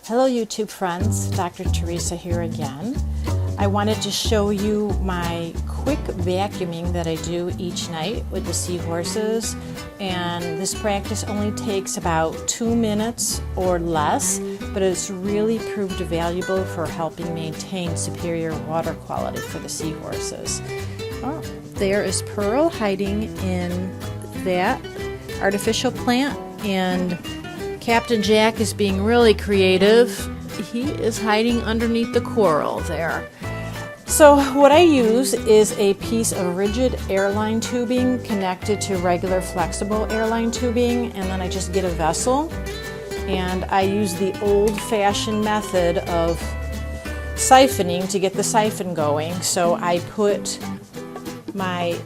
Hello YouTube friends, Dr. Teresa here again. I wanted to show you my quick vacuuming that I do each night with the seahorses, and this practice only takes about 2 minutes or less, but it's really proved valuable for helping maintain superior water quality for the seahorses. Oh, there is Pearl hiding in that artificial plant, and Captain Jack is being really creative. He is hiding underneath the coral there. So what I use is a piece of rigid airline tubing connected to regular flexible airline tubing, and then I just get a vessel and I use the old-fashioned method of siphoning to get the siphon going. So I put my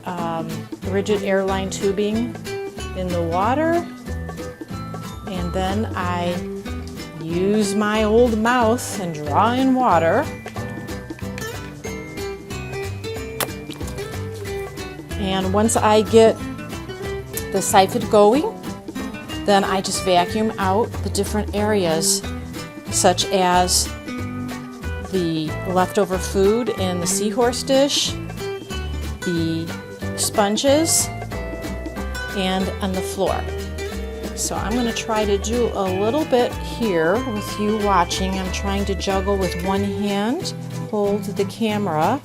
rigid airline tubing in the water, and then I use my old mouth and draw in water. And once I get the siphon going, then I just vacuum out the different areas, such as the leftover food in the seahorse dish, the sponges, and on the floor. So I'm going to try to do a little bit here with you watching. I'm trying to juggle with one hand, hold the camera,